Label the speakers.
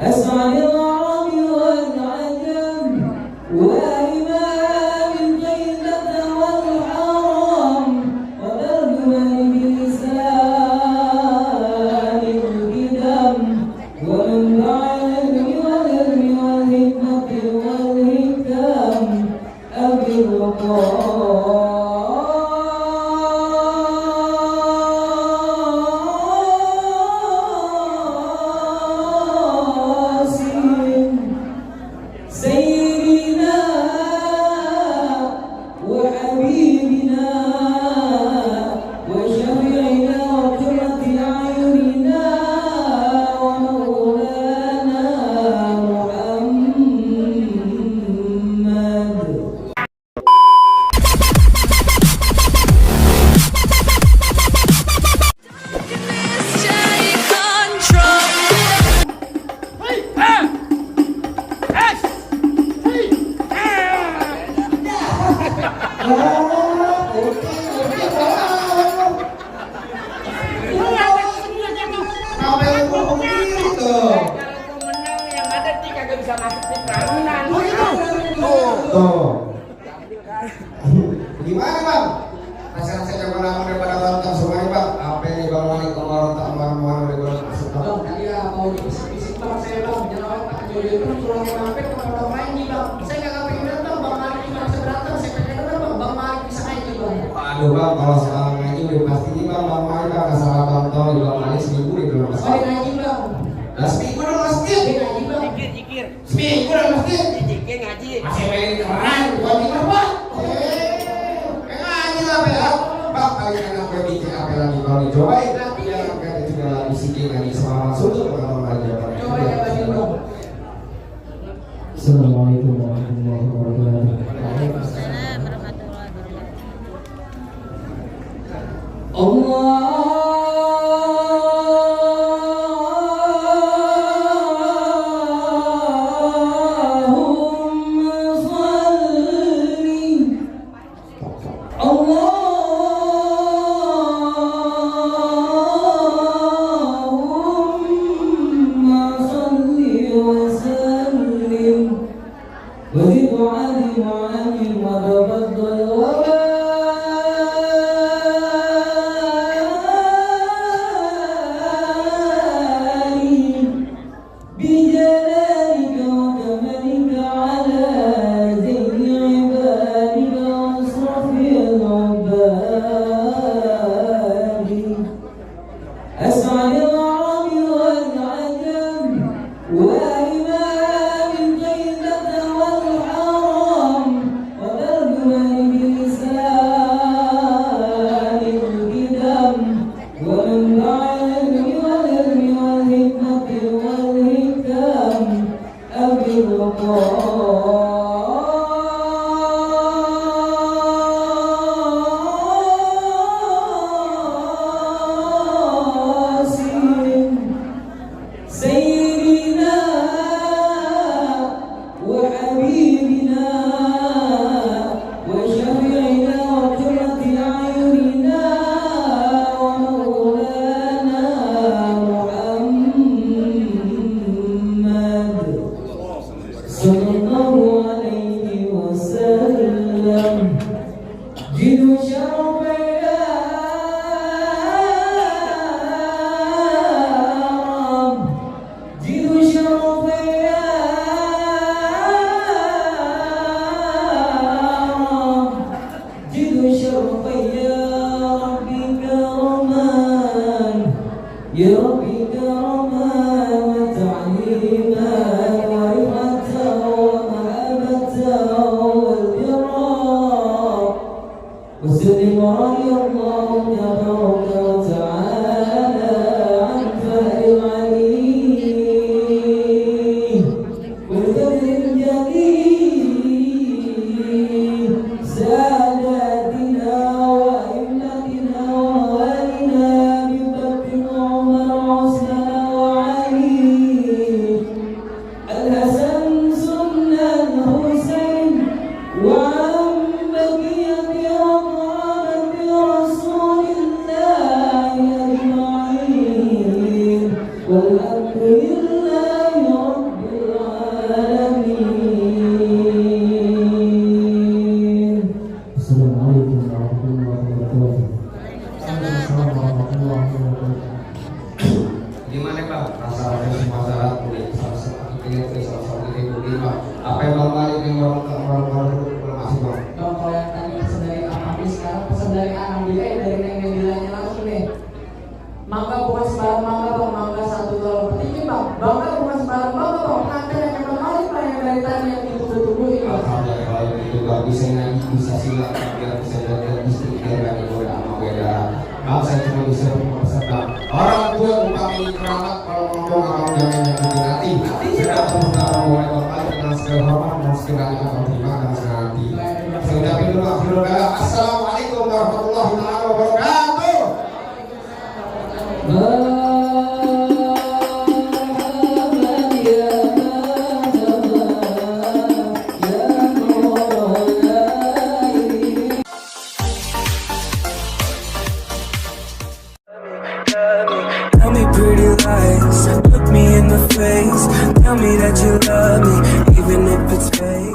Speaker 1: أسعد العرب والعجم وإمام الجيلة والحرم وترجمان بلسان القدم ومنبع العلم والعلم والحكمة والحكم أبي الوقار سيدنا وحبيبنا وشفيعنا وقرة أعيننا ومولانا محمد.
Speaker 2: Gimana bang? Rasa-rasa yang mana daripada tonton semuanya bang? Apa yang bang Wali kemarin tak marah-marah daripada
Speaker 3: Bang, tadi mau bisik-bisik bang saya bang, jangan orang tak jodoh itu suruh mampir ke orang lain nih bang. Saya nggak pengen datang bang Malik ini nggak bisa berantem, saya pengen datang bang Malik bisa ngaji bang.
Speaker 2: Aduh bang, kalau soal ngaji udah pasti nih bang Wali bang salah tonton di bang Wali seminggu di dalam masjid.
Speaker 3: Oh ngaji bang.
Speaker 2: Nah seminggu dalam masjid.
Speaker 3: Ngaji bang.
Speaker 4: Zikir.
Speaker 2: Seminggu dalam masjid.
Speaker 4: Zikir ngaji.
Speaker 2: Masih main keren, buat di apa? Ngaji lah ya. Bang, paling enak gue bikin apa lagi kalau dicobain? Ya kan itu udah bisikin lagi sama sudah kalau ngaji apa?
Speaker 3: Coba ya bagi bang.
Speaker 1: Assalamualaikum warahmatullahi wabarakatuh.
Speaker 5: Waalaikumsalam warahmatullahi wabarakatuh.
Speaker 1: وزد وعلم وعلم وتفضل وبارك بجلالك وكمالك على زين عبادك واشرف العباد. أسعد العرب والعجم وإمام الجيلة والحرم وترجمان بلسان القدم ومنبع العلم والعلم والحكمة والحكم أبي القاسم سيدنا وحبيبنا وشفيعنا وقرة أعيننا ومولانا محمد صلى الله عليه وسلم. جد شرف يا ربي كرما وتعليما ورفعة ومهابة والبراء وسلم رضي الله تبارك وتعالى عن فهر العليم والقدر الجليل ساداتنا وأئمتنا ووالنا ببكر وعمر وعثمان وعلي الحسن ثم الحسين وعن بقية أصحاب رسول الله أجمعين والحمد لله
Speaker 2: rasa-rasa semua syarat boleh sama-sama kita sama-sama kita berdua. Apa yang Bang Malik yang orang masih Bang?
Speaker 3: Bang, kalau yang tadi pesan dari Amami, sekarang pesan dari Anambila dari Neng Nengilanya langsung nih. Mangga bukan sembarang mangga bang, mangga 1 tahun ini bang. Mangga bukan sembarang mangga bang, pengantin yang Bang Malik lah yang dari tadi yang ditunggu-tungguin bang.
Speaker 2: Alhamdulillah kalau itu gak bisa ngaji, bisa silat, biar bisa jaga istri, biar gak digoda sama beda. Maaf saya cuma bisa mempersembahkan orang tua upami keramat kalau ngomong akan jangan yang nanti. Sudah perlu mulai Bang dengan segala hormat dan segala akan terima dan segala nanti. Saya ucapin dulu akhirul kalam. Assalamualaikum warahmatullahi wabarakatuh.
Speaker 4: Tell me pretty lies, look me in the face. Tell me that you